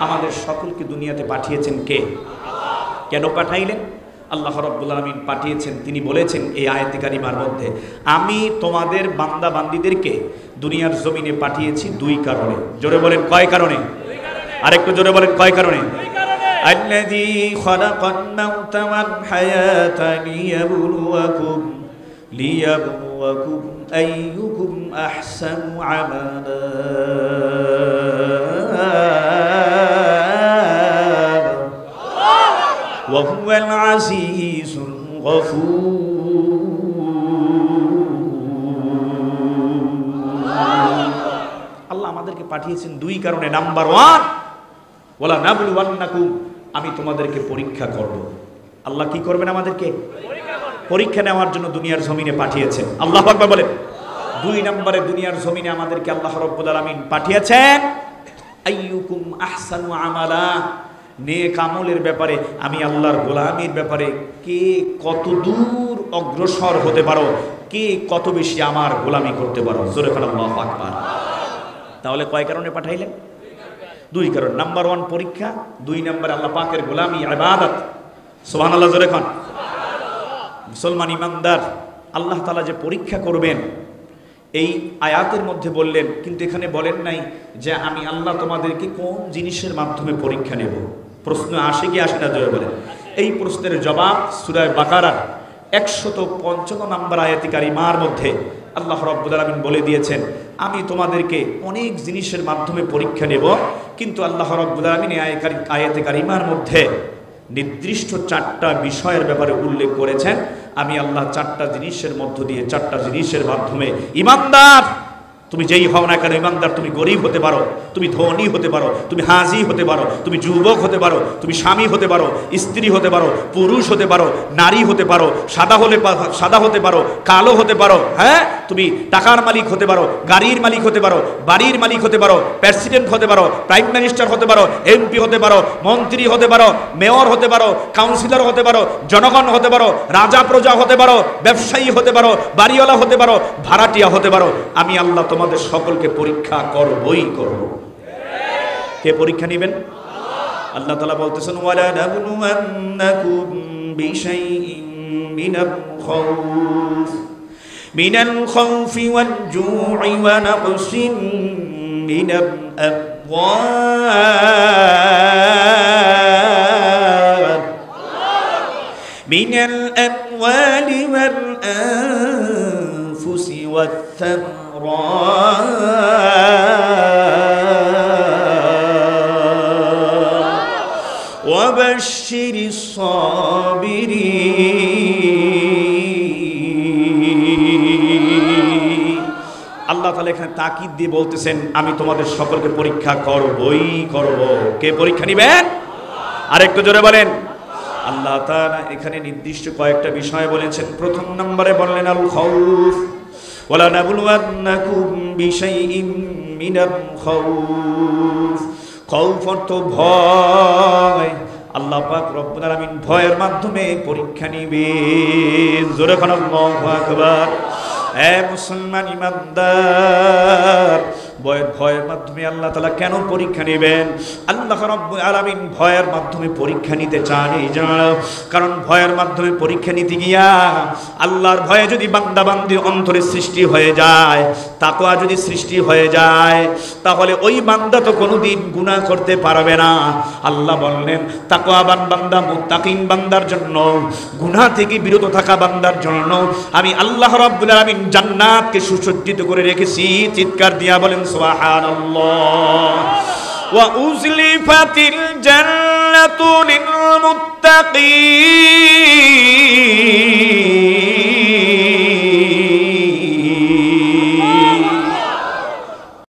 আমাদের সকলকে দুনিয়াতে পাঠিয়েছেন কে? কেন পাঠাইলেন? আল্লাহ রাব্বুল আলামিন পাঠিয়েছেন, তিনি বলেছেন এই আয়াতে কারিমার মধ্যে, আমি তোমাদের বান্দা বান্দীদেরকে দুনিয়ার জমিনে পাঠিয়েছি দুই কারণে। জোরে বলেন কয় কারণে? আরেকটু জোরে বলেন কয় কারণে? আল্লাযী খালাকান মাউতা ওয়াল হায়াতা লিয়াবলুয়াকুম আইয়ুকুম আহসানু আমালা ওয়া হুয়াল আজিজুল গফুর। আল্লাহ আমাদেরকে পাঠিয়েছেন দুই কারণে। নাম্বার 1, ওয়ালা নাবলুওয়ান্নাকুম, আমি তোমাদেরকে পরীক্ষা করব। আল্লাহ কি করবেন? আমাদেরকে পরীক্ষা নেওয়ার জন্য দুনিয়ার জমিনে পাঠিয়েছেন। আল্লাহু আকবার বলেন। 2 নম্বরে দুনিয়ার জমিনে আমাদেরকে আল্লাহ রাব্বুল আলামিন পাঠিয়েছেন আইয়ুকুম আহসানু আমালা, নেক আমলের ব্যাপারে, আমি আল্লাহর গোলামির ব্যাপারে কে কত দূর অগ্রসর হতে পারো, কে কত বেশি আমার গোলামি করতে পারো। জোরে বলেন আল্লাহু আকবার। তাহলে কয় কারণে পাঠাইলেন? 2 কারণ। নাম্বার 1 পরীক্ষা, 2 নম্বরে আল্লাহ পাকের গোলামি ইবাদত। সুবহানাল্লাহ জোরে কোন। মুসলমান ইমানদার আল্লাহ তাআলা যে পরীক্ষা করবেন এই আয়াতের মধ্যে বললেন, কিন্তু এখানে বলেন নাই যে আমি আল্লাহ তোমাদেরকে কোন জিনিসের মাধ্যমে পরীক্ষা নেব। প্রশ্ন আসে কি আসে না? জোরে বলেন। এই প্রশ্নের জবাব সূরা বাকারার 155 নম্বর আয়াতে কারিমার মধ্যে আল্লাহ রাব্বুল আলামিন বলে দিয়েছেন, আমি তোমাদেরকে অনেক জিনিসের মাধ্যমে পরীক্ষা নেব, কিন্তু আল্লাহ রাব্বুল আলামিন এই আয়াতে কারিমার মধ্যে নির্দিষ্ট 4টা বিষয়ের ব্যাপারে উল্লেখ করেছেন। আমি আল্লাহ 4টা জিনিসের মধ্য দিয়ে 4টা জিনিসের মাধ্যমে, ইমানদার তুমি যেই হও না কেন, ইমানদার তুমি গরিব হতে পারো, তুমি ধনী হতে পারো, তুমি হাজি হতে পারো, তুমি যুবক হতে পারো, তুমি স্বামী হতে পারো, স্ত্রী হতে পারো, পুরুষ হতে পারো, নারী হতে পারো, সাদা হতে পারো, কালো হতে পারো, হ্যাঁ, তুমি টাকার মালিক হতে পারো, গাড়ির মালিক হতে পারো, বাড়ির মালিক হতে পারো, প্রেসিডেন্ট হতে পারো, প্রাইম মিনিস্টার হতে পারো, এমপি হতে পারো, মন্ত্রী হতে পারো, মেয়র হতে পারো, কাউন্সিলর হতে পারো, জনগণ হতে পারো, রাজা প্রজা হতে পারো, ব্যবসায়ী হতে পারো, বাড়িওয়ালা হতে পারো, ভাড়াটিয়া হতে পারো। আমি আল্লাহ তোমাদের সকলকে পরীক্ষা করবই করব। কে পরীক্ষা নেবেন? আল্লাহ তাআলা বলতেছেন, ওয়ালা নাবলুওয়ান্নাকুম বিশাইইন মিনাল খাউফি ওয়াল জু'i ওয়া নাকসিন মিনাল আমওয়ালি ওয়াল আনফুসি ওয়াত وبشر الصابرين। আল্লাহ তাআলা এখানে তাকিদ দিয়ে বলতেছেন, আমি তোমাদের সকলকে পরীক্ষা করবই করব। কে পরীক্ষা নেবেন? আরেকটু জোরে বলেন। আল্লাহ তাআলা এখানে নির্দিষ্ট কয়েকটা বিষয় বলেছেন। প্রথম নম্বরে বললেন আল খাউফ, ওয়ালা নাবলুওয়ান্নাকুম বিশাইইন মিনাল খাউফ। খাউফ অর্থ ভয়। আল্লাহ পাক রব্বুল আলামিন ভয়ের মাধ্যমে পরীক্ষা নিবেন। জোরে বলেন আল্লাহু আকবার। হে মুসলমান ইমানদার, ভয়ের মাধ্যমে আল্লাহ তাআলা কেন পরীক্ষা নেবেন? আল্লাহ রাব্বুল আলামিন ভয়ের মাধ্যমে পরীক্ষা নিতে চান এই জন্য, কারণ ভয়ের মাধ্যমে পরীক্ষা নিতে গিয়া আল্লাহর ভয়ে যদি বান্দা বান্দির অন্তরে সৃষ্টি হয়ে যায়, তাকওয়া যদি সৃষ্টি হয়ে যায়, তাহলে ওই বান্দা তো কোনোদিন গুনাহ করতে পারবে না। আল্লাহ বললেন, তাকওয়াবান বান্দা, মুত্তাকিন বান্দার জন্য, গুনাহ থেকে বিরত থাকা বান্দার জন্য আমি আল্লাহ রাব্বুল আলামিন জান্নাতকে সুসজ্জিত করে রেখেছি। চিৎকার দিয়া বলেন সুবহানাল্লাহ। ওয়া উযলিফাতিল জান্নাতু লিল মুত্তাকিন।